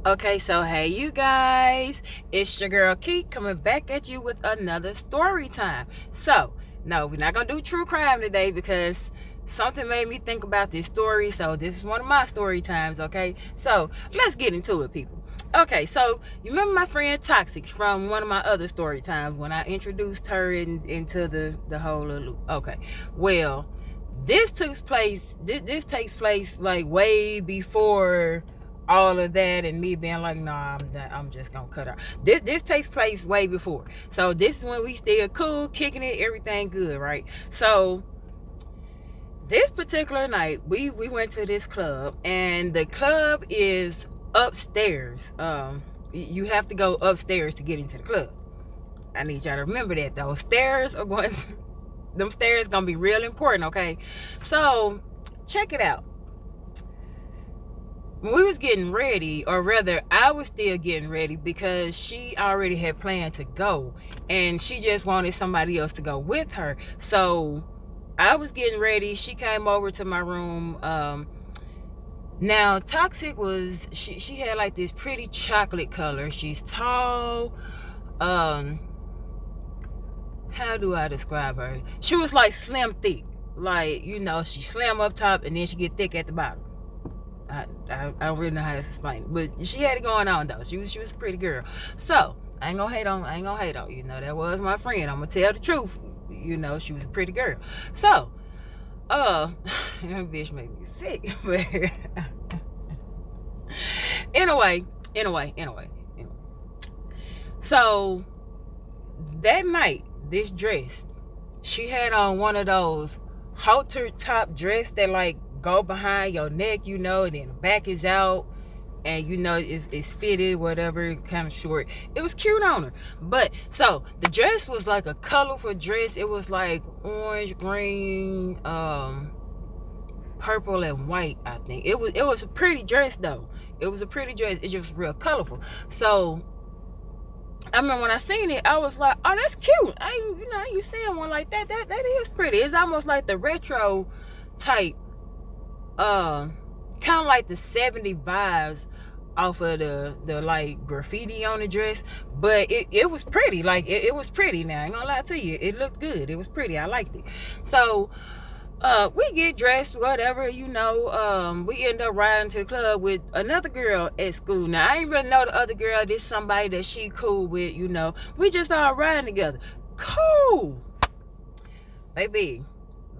Okay, so hey you guys, it's your girl Keith coming back at you with another story time. So, no, we're not gonna do true crime today because something made me think about this story. So this is one of my story times, okay? So let's get into it, people. Okay, so you remember my friend Toxic from one of my other story times when I introduced her into the whole loop. Okay, well, this takes place like way before all of that and me being like, nah, I'm just gonna cut out. This takes place way before. So this is when we still cool, kicking it, everything good, right? So this particular night, we went to this club, and the club is upstairs. You have to go upstairs to get into the club. I need y'all to remember that those stairs are going. Them stairs gonna be real important, okay? So check it out. When we was getting ready, or rather I was still getting ready because she already had planned to go and she just wanted somebody else to go with her. So I was getting ready. She came over to my room. Now Toxic was, she had like this pretty chocolate color. She's tall. How do I describe her? She was like slim thick. Like, she slim up top and then she get thick at the bottom. I don't really know how to explain it, but she had it going on though. She was a pretty girl. So I ain't gonna hate on. That was my friend. I'm gonna tell the truth. She was a pretty girl. So, that bitch made me sick. But anyway. So that night, this dress, she had on one of those halter top dress that like go behind your neck, and then the back is out, and it's fitted, whatever, kind of short. It was cute on her. But so the dress was like a colorful dress. It was like orange, green, purple, and white. I think it was a pretty dress though. It was a pretty dress. It just was real colorful. So I remember when I seen it, I was like, "Oh, that's cute." You seeing one like that? That is pretty. It's almost like the retro type, kind of like the 70 vibes off of the like graffiti on the dress. But it was pretty. Like it was pretty. Now I ain't gonna lie to you, it looked good. It was pretty. I liked it. So we get dressed, whatever, we end up riding to the club with another girl at school. Now, I ain't really know the other girl. This somebody that she cool with, We just all riding together. Cool. Baby,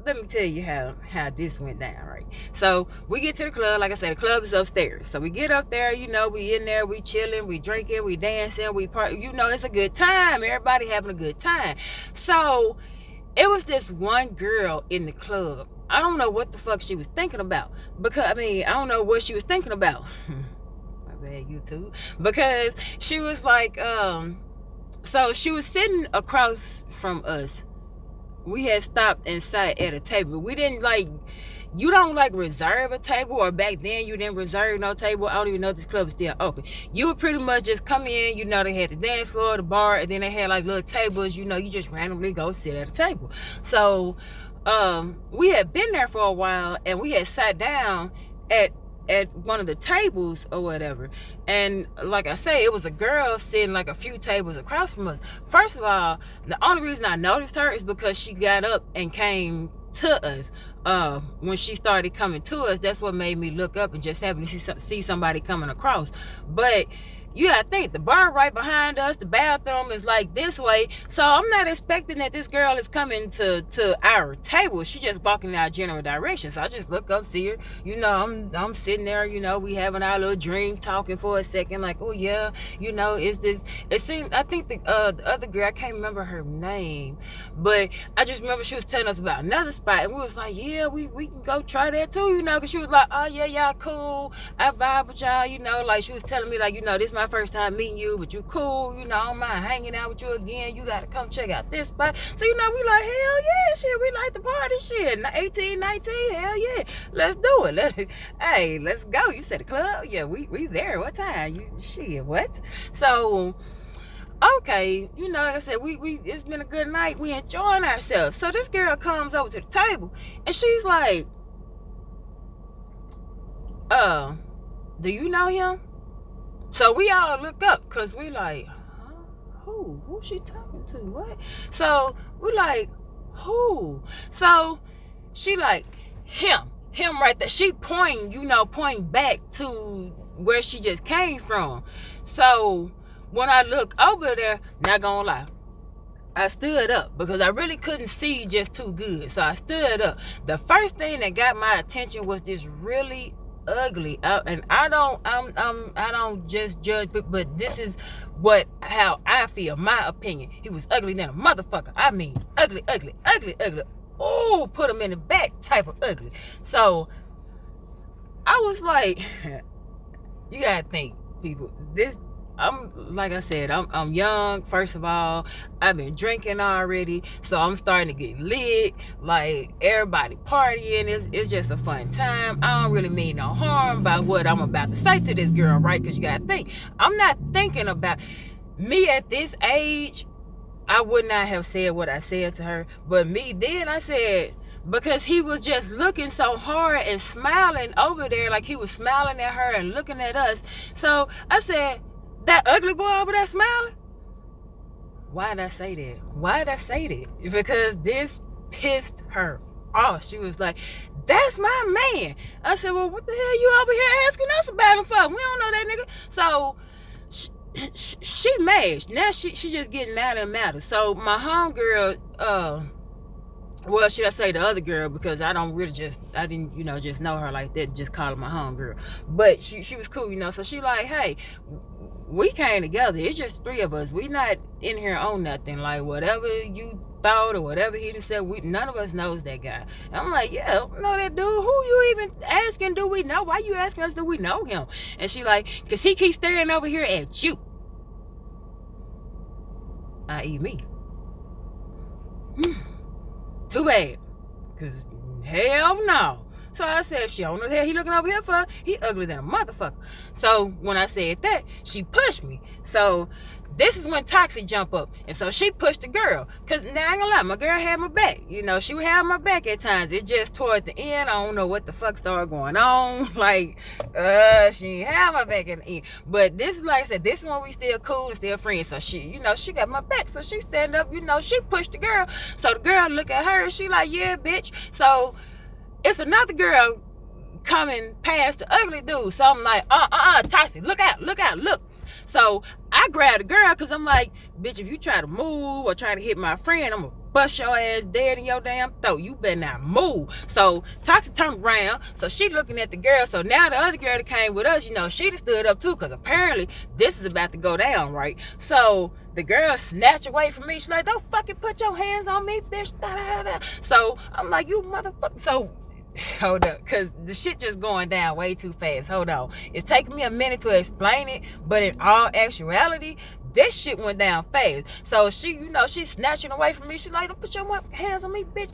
let me tell you how this went down, right? So, we get to the club. Like I said, the club is upstairs. So, we get up there, we in there, we chilling, we drinking, we dancing, we party. It's a good time. Everybody having a good time. So, it was this one girl in the club. I don't know what the fuck she was thinking about. I don't know what she was thinking about. My bad, YouTube. Because she was like, so she was sitting across from us. We had stopped and sat at a table. We didn't you don't reserve a table, or back then you didn't reserve no table. I don't even know if this club is still open. You would pretty much just come in, they had the dance floor, the bar, and then they had little tables, you just randomly go sit at a table. So we had been there for a while, and we had sat down at one of the tables or whatever. And like I say, it was a girl sitting a few tables across from us. First of all, the only reason I noticed her is because she got up and came to us. When she started coming to us, that's what made me look up and just happen to see somebody coming across. But you gotta think, the bar right behind us, the bathroom is this way. So I'm not expecting that this girl is coming to our table. She just walking in our general direction. So I just look up, see her. I'm sitting there, we having our little drink, talking for a second, oh yeah, is this, it seemed, I think the other girl, I can't remember her name, but I just remember she was telling us about another spot, and we was like, yeah, we can go try that too, because she was like, oh yeah, y'all cool, I vibe with y'all, she was telling me this my first time meeting you, but you cool, I don't mind hanging out with you again. You gotta come check out this spot. So we like, hell yeah, shit, we like the party shit. 18, 19, hell yeah, let's do it. Hey, let's go. You said the club? Yeah, we there. What time? Shit, what? So okay, like I said, we it's been a good night. We enjoying ourselves. So this girl comes over to the table and she's like, do you know him? So we all look up because we like, huh? Who she talking to? What? So we like, who? So she like, him right there. She pointing back to where she just came from. So when I look over there, not gonna lie, I stood up because I really couldn't see just too good. So I stood up. The first thing that got my attention was this really ugly, and I don't just judge, but this is how I feel, my opinion. He was ugly than a motherfucker. I mean, ugly. Oh, put him in the back type of ugly. So I was like, you gotta think, people. I'm like I said, I'm young. First of all, I've been drinking already, so I'm starting to get lit. Like everybody partying, it's just a fun time. I don't really mean no harm by what I'm about to say to this girl, right? Because you gotta think, I'm not thinking about me at this age. I would not have said what I said to her, but me then I said, because he was just looking so hard and smiling over there, like he was smiling at her and looking at us. So I said, that ugly boy over there smiling? Why did I say that? Because this pissed her off. She was like, that's my man. I said, well, what the hell you over here asking us about him for? We don't know that nigga. So she mad. Now she just getting madder and madder. So my homegirl, well, should I say the other girl, because I didn't, just know her like that, just call her my homegirl. But she was cool, so she like, hey, we came together. It's just three of us. We not in here on nothing. Like, whatever you thought or whatever he done said, none of us knows that guy. And I'm like, yeah, I don't know that dude. Who you even asking, do we know? Why you asking us, do we know him? And she like, because he keeps staring over here at you. I.e. me. Too bad. Because hell no. So I said, she don't know the hell he looking over here for. He ugly than a motherfucker. So when I said that, she pushed me. So this is when Toxic jump up. And so she pushed the girl. Because now I ain't gonna lie, my girl had my back. She would have my back at times. It just toward the end, I don't know what the fuck started going on. Like, she didn't have my back at the end. But this is, like I said, this is when we still cool and still friends. So she, she got my back. So she stand up, she pushed the girl. So the girl look at her, she like, yeah, bitch. So it's another girl coming past the ugly dude. So I'm like, Toxic, look out. So I grabbed the girl because I'm like, bitch, if you try to move or try to hit my friend, I'm going to bust your ass dead in your damn throat. You better not move. So Toxic turned around. So she looking at the girl. So now the other girl that came with us, she done stood up too, because apparently this is about to go down, right? So the girl snatched away from me. She's like, don't fucking put your hands on me, bitch. Da, da, da. So I'm like, you motherfucker. So hold up, because the shit just going down way too fast. Hold on. It's taking me a minute to explain it, but in all actuality, this shit went down fast. So she, she's snatching away from me. She's like, don't put your hands on me, bitch.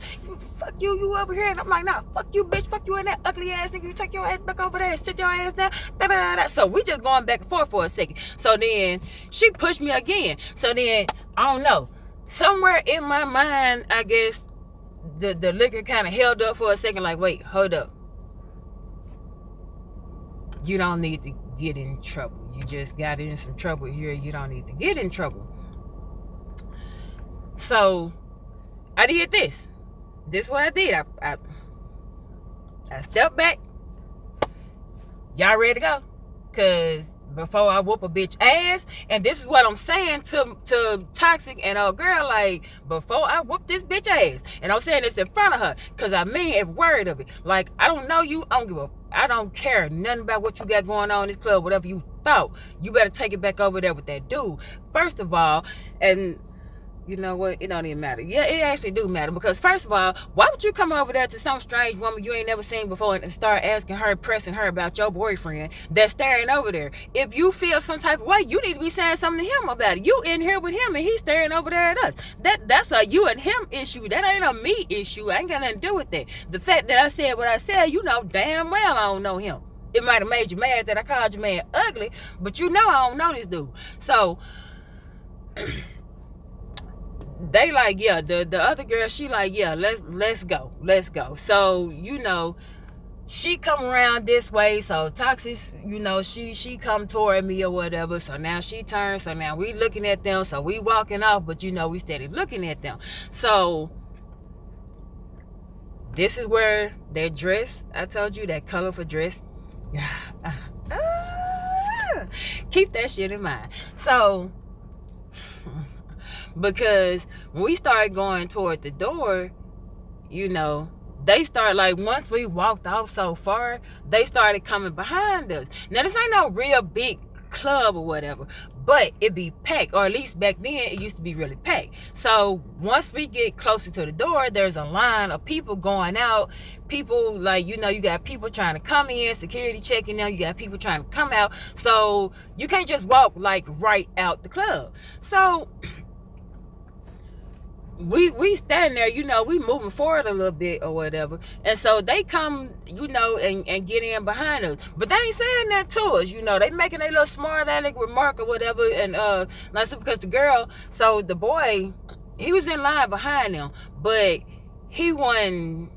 Fuck you over here. And I'm like, nah, fuck you, bitch. Fuck you in that ugly ass nigga. You take your ass back over there and sit your ass down. Da, da, da. So we just going back and forth for a second. So then she pushed me again. So then, I don't know, somewhere in my mind, I guess, the liquor kind of held up for a second, like, wait, hold up. You don't need to get in trouble. You just got in some trouble here. You don't need to get in trouble. So I did this. This is what I did. I stepped back. Y'all ready to go? Because before I whoop a bitch ass, and this is what I'm saying to Toxic and a girl, like, before I whoop this bitch ass, and I'm saying this in front of her, because I mean every word of it. Like, I don't know you, I don't care nothing about what you got going on in this club, whatever you thought. You better take it back over there with that dude, first of all. And you know what? It don't even matter. Yeah, it actually do matter, because first of all, why would you come over there to some strange woman you ain't never seen before and start asking her, pressing her about your boyfriend that's staring over there? If you feel some type of way, you need to be saying something to him about it. You in here with him and he's staring over there at us. That's a you and him issue. That ain't a me issue. I ain't got nothing to do with that. The fact that I said what I said, damn well I don't know him. It might have made you mad that I called your man ugly, but I don't know this dude. So they like, yeah, the other girl, she like, yeah, let's go. So, she come around this way, so Toxic, she come toward me or whatever, so now she turns, so now we looking at them, so we walking off, but we steady looking at them. So this is where their dress, I told you, that colorful dress, keep that shit in mind. So because when we started going toward the door, they start, like, once we walked off so far, they started coming behind us. Now, this ain't no real big club or whatever, but it be packed, or at least back then it used to be really packed. So once we get closer to the door, there's a line of people going out. People, like, you got people trying to come in, security checking them, you got people trying to come out, so you can't just walk, like, right out the club. So we standing there, we moving forward a little bit or whatever, and so they come, and get in behind us, but they ain't saying that to us, they making a little smart aleck remark or whatever, and like, because the boy, he was in line behind them, but he wasn't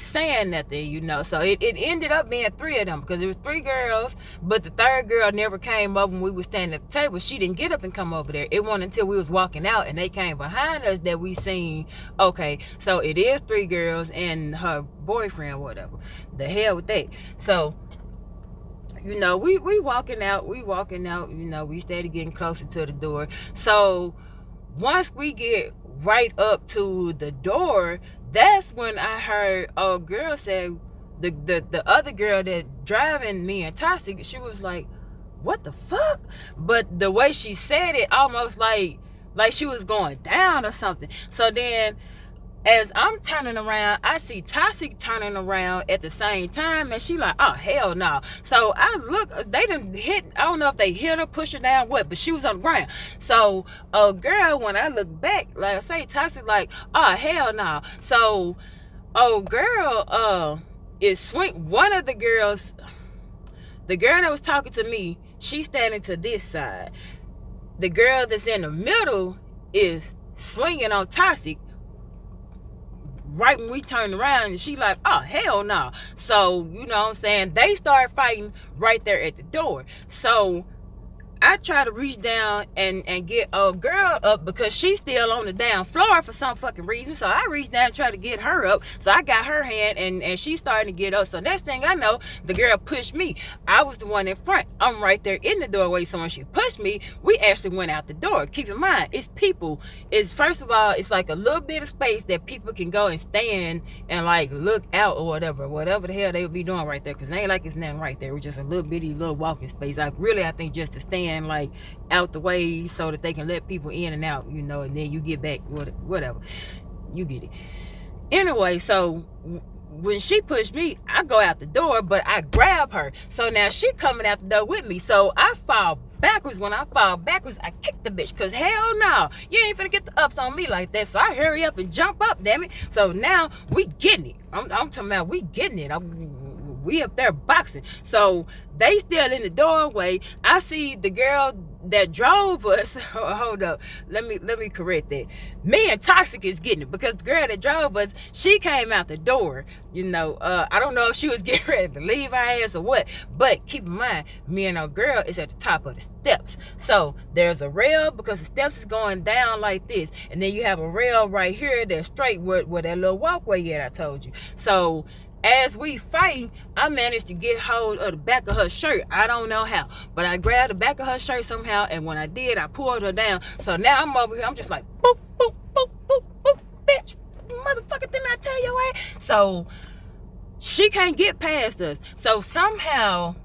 saying nothing, so it ended up being 3 of them, because it was 3 girls, but the third girl never came up when we were standing at the table. She didn't get up and come over there. It wasn't until we was walking out and they came behind us that we seen, okay, so it is 3 girls and her boyfriend or whatever. The hell with that. So we walking out, we started getting closer to the door. So once we get right up to the door, that's when I heard a girl say, the other girl that driving me and Toxic, she was like, what the fuck? But the way she said it, almost like she was going down or something. So then, as I'm turning around, I see Toxic turning around at the same time, and she like, oh, hell no. So I look, they didn't hit, I don't know if they hit her, push her down, what, but she was on the ground. So a girl, when I look back, like I say, Toxic like, oh, hell no. So a girl is swing, one of the girls, the girl that was talking to me, she's standing to this side. The girl that's in the middle is swinging on Toxic. Right when we turned around, and she like, oh, hell no. So, what I'm saying? They started fighting right there at the door. So I try to reach down and get a girl up, because she's still on the down floor for some fucking reason. So I reached down and tried to get her up. So I got her hand, and she's starting to get up. So next thing I know, the girl pushed me. I was the one in front. I'm right there in the doorway. So when she pushed me, we actually went out the door. Keep in mind, it's people. First of all, it's like a little bit of space that people can go and stand and, like, look out or whatever the hell they would be doing right there, because it ain't like it's nothing right there. It was just a little bitty little walking space. I think just to stand, like, out the way so that they can let people in and out, and then you get back, whatever, you get it. Anyway, so when she pushed me, I go out the door, but I grab her. So now she coming out the door with me. So I fall backwards. When I fall backwards, I kick the bitch, because hell no, you ain't finna get the ups on me like that. So I hurry up and jump up, damn it. So now we getting it. I'm talking about we getting it. We up there boxing. So they still in the doorway. I see the girl that drove us. Hold up. Let me correct that. Me and Toxic is getting it, because the girl that drove us, she came out the door. I don't know if she was getting ready to leave our ass or what. But keep in mind, me and our girl is at the top of the steps. So there's a rail, because the steps is going down like this, and then you have a rail right here that's straight where that little walkway at I told you. So as we fighting, I managed to get hold of the back of her shirt. I don't know how, but I grabbed the back of her shirt somehow, and when I did, I pulled her down. So now I'm over here, I'm just like, boop, boop, boop, boop, boop, bitch, motherfucker, didn't I tell your ass? So she can't get past us. So somehow,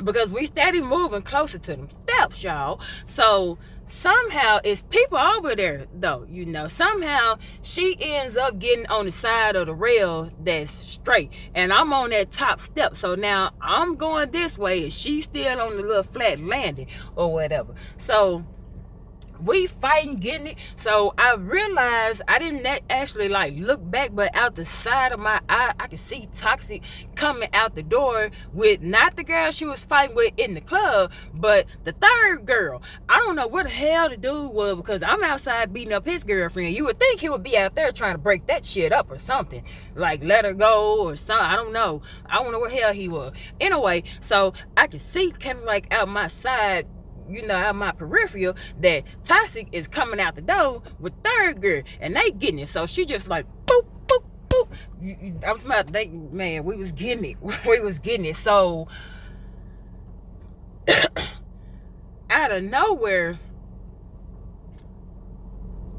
because we steady moving closer to them steps, y'all, so somehow it's people over there though, somehow she ends up getting on the side of the rail that's straight, and I'm on that top step. So now I'm going this way, and she's still on the little flat landing or whatever. So We fighting, getting it. So I realized I didn't actually like look back, but out the side of my eye, I could see Toxic coming out the door with not the girl she was fighting with in the club, but the third girl. I don't know what the hell the dude was, because I'm outside beating up his girlfriend. You would think he would be out there trying to break that shit up or something, like let her go or something. I don't know what the hell he was. Anyway, so I could see kind of like out my side, out my peripheral, that Toxic is coming out the door with third girl, and they getting it. So she just like boop, boop, boop. I was about to think, man, we was getting it. We was getting it. So out of nowhere,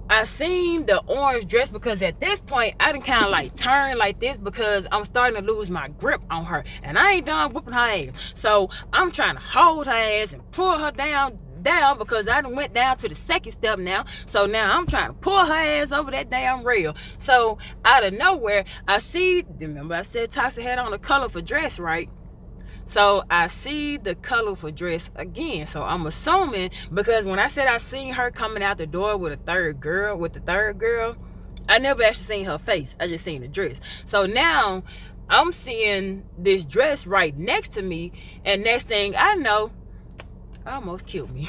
I seen the orange dress, because at this point I done kind of like turn like this because I'm starting to lose my grip on her, and I ain't done whooping her ass. So I'm trying to hold her ass and pull her down because I done went down to the second step now. So now I'm trying to pull her ass over that damn rail. So out of nowhere, I see, remember I said Toxic had on a colorful dress, right? So I see the colorful dress again. So I'm assuming, because when I said I seen her coming out the door with the third girl, I never actually seen her face. I just seen the dress. So now I'm seeing this dress right next to me, and next thing I know, almost killed me.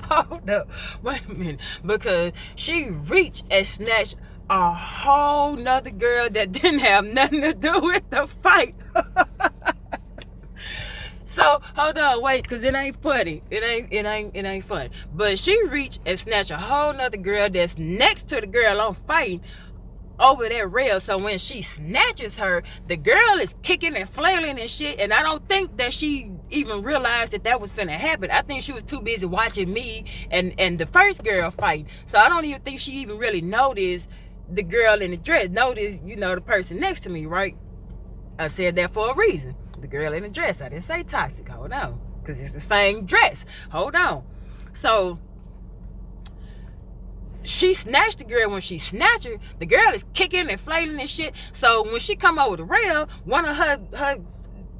Hold up, wait a minute, because she reached and snatched a whole nother girl that didn't have nothing to do with the fight. So hold on, wait, because it ain't funny. It ain't funny. But she reached and snatched a whole nother girl that's next to the girl I'm fighting over that rail. So when she snatches her, the girl is kicking and flailing and shit, and I don't think that she even realized that was finna happen. I think she was too busy watching me and the first girl fight. So I don't even think she even really noticed the girl in the dress. Noticed, the person next to me, right? I said that for a reason. The girl in the dress. I didn't say Toxic. Hold on, because it's the same dress. Hold on. So she snatched the girl. When she snatched her, the girl is kicking and flailing and shit. So when she come over the rail, one of her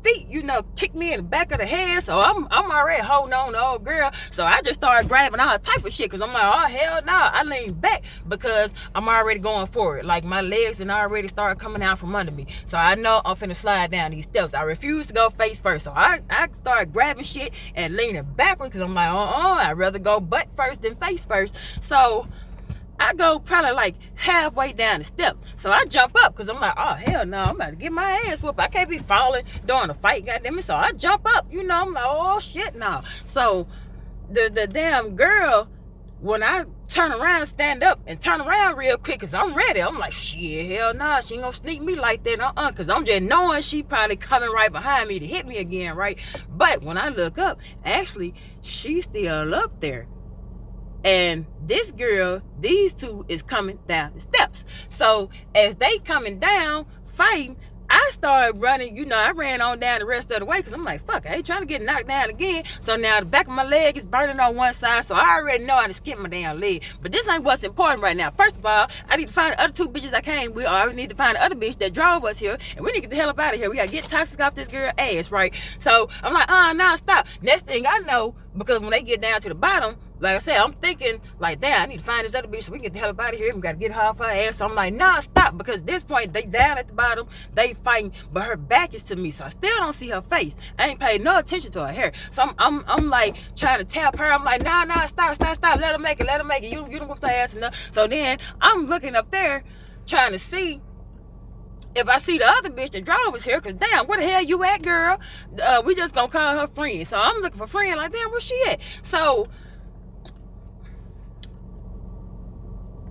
feet, kicked me in the back of the head. So I'm already holding on to old girl. So I just started grabbing all type of shit, because I'm like, oh hell no. I leaned back because I'm already going forward. Like my legs and already started coming out from under me. So I know I'm finna slide down these steps. I refuse to go face first. So I started grabbing shit and leaning backwards, because I'm like, I'd rather go butt first than face first. So I go probably like halfway down the step. So I jump up, because I'm like, oh hell no, I'm about to get my ass whooped. I can't be falling during a fight, goddamn it. So I jump up, I'm like, oh shit no. So the damn girl, when I turn around, stand up and turn around real quick, because I'm ready. I'm like, shit, hell nah, she ain't gonna sneak me like that, because I'm just knowing she probably coming right behind me to hit me again, right? But when I look up, actually, she's still up there. And this girl, these two is coming down the steps. So as they coming down, fighting, I started running. I ran on down the rest of the way, because I'm like, fuck, I ain't trying to get knocked down again. So now the back of my leg is burning on one side, so I already know how to skip my damn leg. But this ain't what's important right now. First of all, I need to find the other two bitches I came with, or I need to find the other bitch that drove us here, and we need to get the hell up out of here. We gotta get Toxic off this girl ass, right? So I'm like, nah, stop. Next thing I know, because when they get down to the bottom, like I said, I'm thinking like, damn, I need to find this other bitch so we can get the hell up out of here. We gotta get her off her ass. So I'm like, nah, stop, because at this point they down at the bottom, they fighting, but her back is to me, so I still don't see her face. I ain't paid no attention to her hair. So I'm like trying to tap her. I'm like, nah, stop. Let her make it. You don't whoop her ass enough. So then I'm looking up there trying to see if I see the other bitch that drove us here, because damn, where the hell you at, girl? We just gonna call her friend. So I'm looking for friend, like, damn, where she at? So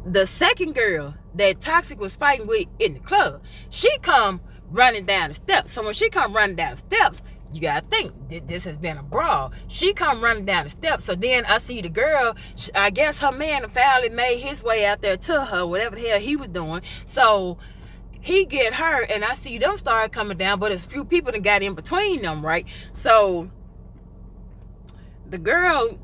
the second girl that Toxic was fighting with in the club, she come running down the steps. So when she come running down the steps, you gotta think this has been a brawl. She come running down the steps. So then I see the girl, I guess her man finally made his way out there to her, whatever the hell he was doing. So he get her, and I see them start coming down, but there's a few people that got in between them, right? So the girl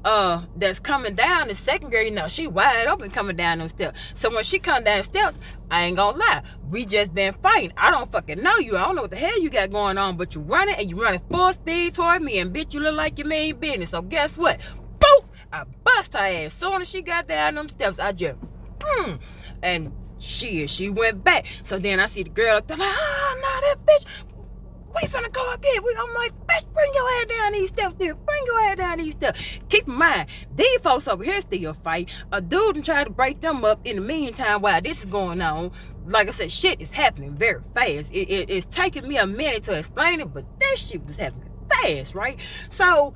that's coming down, the second girl, you know, she wide open coming down those steps. So when she come down the steps, I ain't gonna lie, we just been fighting. I don't fucking know you. I don't know what the hell you got going on, but you running and you running full speed toward me, and bitch, you look like you mean business. So guess what? Boop! I bust her ass. As soon as she got down them steps, I just and she went back. So then I see the girl up there like, oh no, that bitch, we finna go again. I'm like, bitch, bring your head down these steps there. Bring your head down these steps. Keep in mind, these folks over here still fight. A dude and try to break them up in the meantime while this is going on. Like I said, shit is happening very fast. It's taking me a minute to explain it, but that shit was happening fast, right? So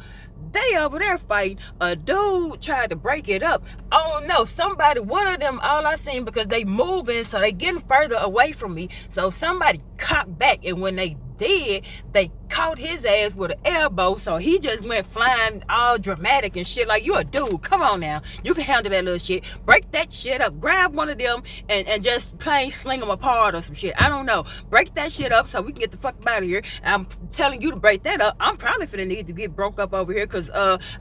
they over there fighting. A dude tried to break it up. Oh no, somebody, one of them, all I seen, because they moving, so they getting further away from me. So somebody cocked back, and when they did, they caught his ass with an elbow, so he just went flying all dramatic and shit. Like, you a dude, come on now, you can handle that little shit. Break that shit up, grab one of them and just plain sling them apart or some shit. I don't know, break that shit up so we can get the fuck out of here. I'm telling you to break that up. I'm probably finna need to get broke up over here, because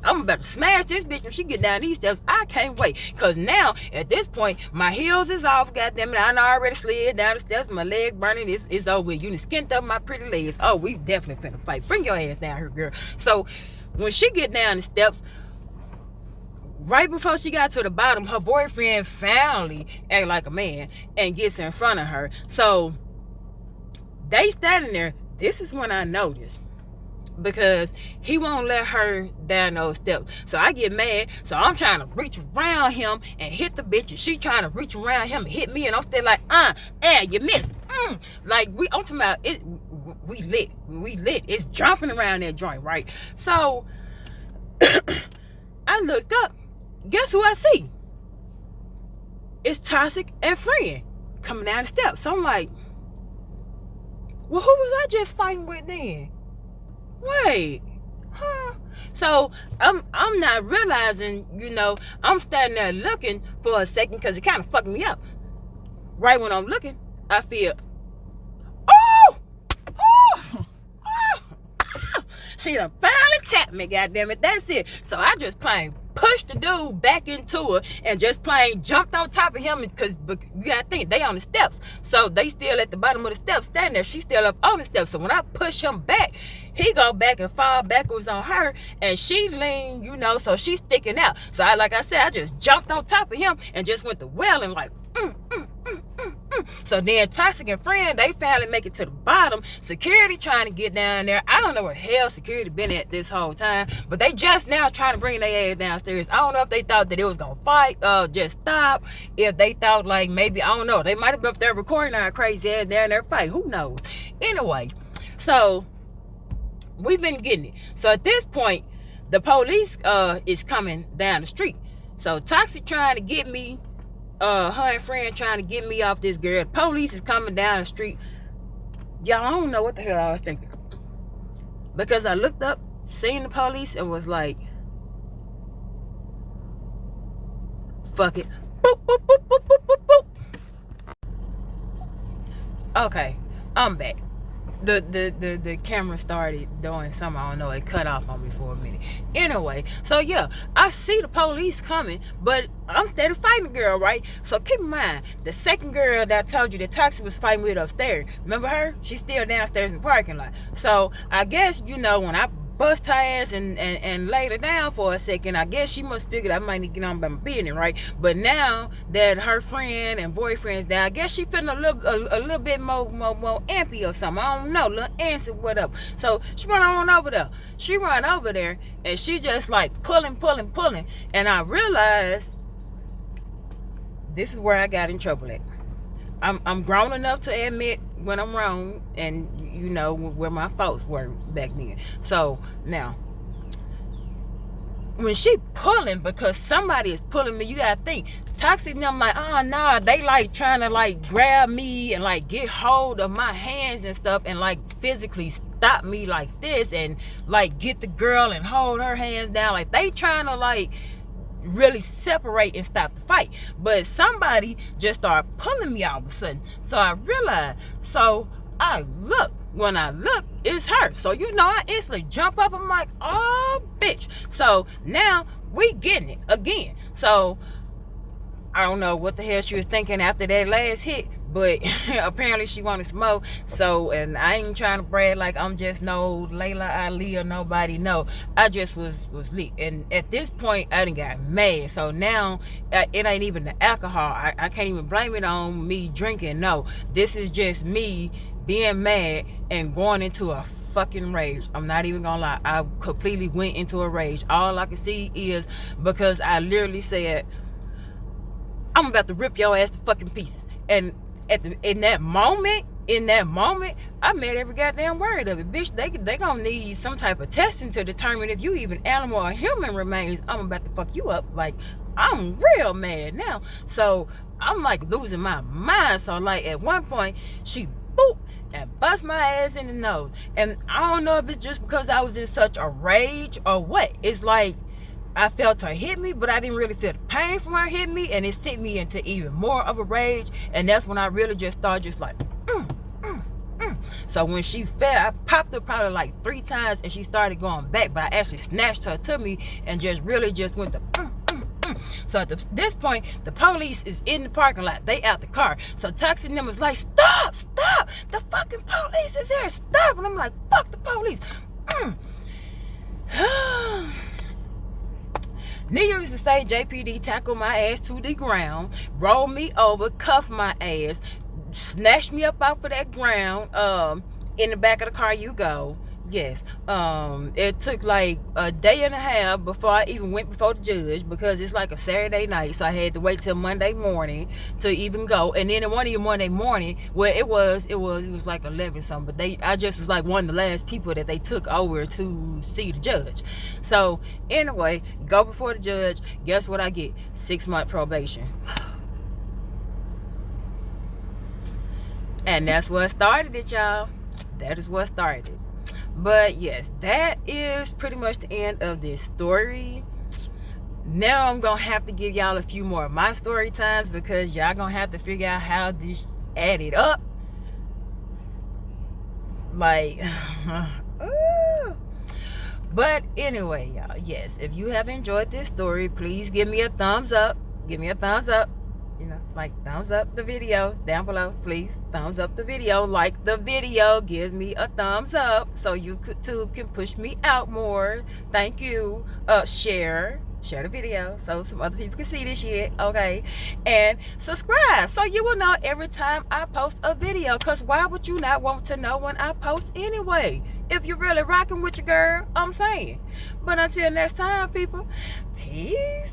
I'm about to smash this bitch when she get down these steps. I can't wait, because now at this point my heels is off, goddamn it. I done already slid down the steps, my leg burning, it's over. You done skinned up my pretty legs. Oh, we definitely finna fight. Bring your ass down here, girl. So when she get down the steps, right before she got to the bottom, her boyfriend finally act like a man and gets in front of her. So they standing there. This is when I noticed, because he won't let her down those steps. So I get mad. So I'm trying to reach around him and hit the bitch, and she trying to reach around him and hit me, and I'm still like, you missed. Like, I'm talking about it. We lit. It's jumping around that joint, right? So I looked up. Guess who I see? It's Toxic and Friend coming down the steps. So I'm like, well, who was I just fighting with then? Wait, So I'm not realizing, you know, I'm standing there looking for a second, because it kind of fucked me up. Right when I'm looking, I feel, she done finally tapped me, goddammit. That's it. So I just plain pushed the dude back into her and just plain jumped on top of him, because you gotta think, they on the steps. So they still at the bottom of the steps standing there. She's still up on the steps. So when I push him back, he go back and fall backwards on her, and she lean, you know, so she's sticking out. So like I said, I just jumped on top of him and just went to wailing like, So then Toxic and Friend, they finally make it to the bottom. Security trying to get down there. I don't know where hell security been at this whole time, but they just now trying to bring their ass downstairs. I don't know if they thought that it was gonna fight, just stop. If they thought, like, maybe, I don't know, they might have been up there recording our crazy ass down there fight. Who knows? Anyway, so we've been getting it. So at this point, the police is coming down the street. So Toxic trying to get me, her and Friend trying to get me off this girl. The police is coming down the street. Y'all, I don't know what the hell I was thinking, because I looked up, seen the police, and was like, fuck it. Boop, boop, boop, boop, boop, boop, boop. Okay, I'm back. The camera started doing something, I don't know, it cut off on me for a minute. Anyway, so yeah, I see the police coming, but I'm steady fighting the girl, right? So keep in mind, the second girl that I told you that Toxic was fighting with upstairs, remember her? She's still downstairs in the parking lot. So I guess, you know, when I bust her ass and laid her down for a second, I guess she must figure I might need to get on by my business, right? But now that her friend and boyfriend's down, I guess she feeling a little bit more ampy or something. I don't know, little antsy, whatever. So she run on over there. She run over there and she just like pulling. And I realized this is where I got in trouble at. I'm grown enough to admit when I'm wrong, and you know where my faults were back then. So now, when she pulling, because somebody is pulling me, you gotta think, Toxic and I'm like, oh nah, they like trying to like grab me and like get hold of my hands and stuff, and like physically stop me like this, and like get the girl and hold her hands down, like they trying to like really separate and stop the fight. But somebody just started pulling me all of a sudden. So I realized, so I look, when I look, it's her. So I instantly jump up. I'm like, oh bitch. So now we getting it again. So I don't know what the hell she was thinking after that last hit, but apparently she wanted smoke. So, and I ain't trying to brag like I'm just no Layla Ali or nobody. No, I just was lit. And at this point, I done got mad. So now it ain't even the alcohol. I can't even blame it on me drinking. No, this is just me being mad and going into a fucking rage. I'm not even gonna lie. I completely went into a rage. All I can see is because I literally said, I'm about to rip your ass to fucking pieces. And in that moment, I made every goddamn word of it. Bitch, they gonna need some type of testing to determine if you even animal or human remains. I'm about to fuck you up. Like, I'm real mad now. So I'm like losing my mind. So like at one point, she boop and bust my ass in the nose. And I don't know if it's just because I was in such a rage or what. It's like I felt her hit me, but I didn't really feel the pain from her hitting me, and it sent me into even more of a rage. And that's when I really just started just like, So when she fell, I popped her probably like 3 times, and she started going back, but I actually snatched her to me and just really just went to So at this point, the police is in the parking lot. They out the car. So Taxi and them was like, stop, the fucking police is here, stop. And I'm like, fuck the police. Needless to say, JPD tackled my ass to the ground, rolled me over, cuffed my ass, snatched me up off of that ground. In the back of the car you go. Yes. It took like a day and a half before I even went before the judge, because it's like a Saturday night, so I had to wait till Monday morning to even go. And then one Monday morning, well, it was like 11 something, but I just was like one of the last people that they took over to see the judge. So anyway, go before the judge. Guess what I get? 6-month probation. And that's what started it, y'all. That is what started it. But yes, that is pretty much the end of this story. Now I'm gonna have to give y'all a few more of my story times, because y'all gonna have to figure out how this added up. Like but anyway, y'all, yes, if you have enjoyed this story, please give me a thumbs up. Like, thumbs up the video down below, please. Thumbs up the video, like the video, give me a thumbs up so YouTube can push me out more. Thank you. Share the video so some other people can see this shit, okay? And subscribe so you will know every time I post a video, because why would you not want to know when I post anyway? If you're really rocking with your girl, I'm saying. But until next time, people, peace.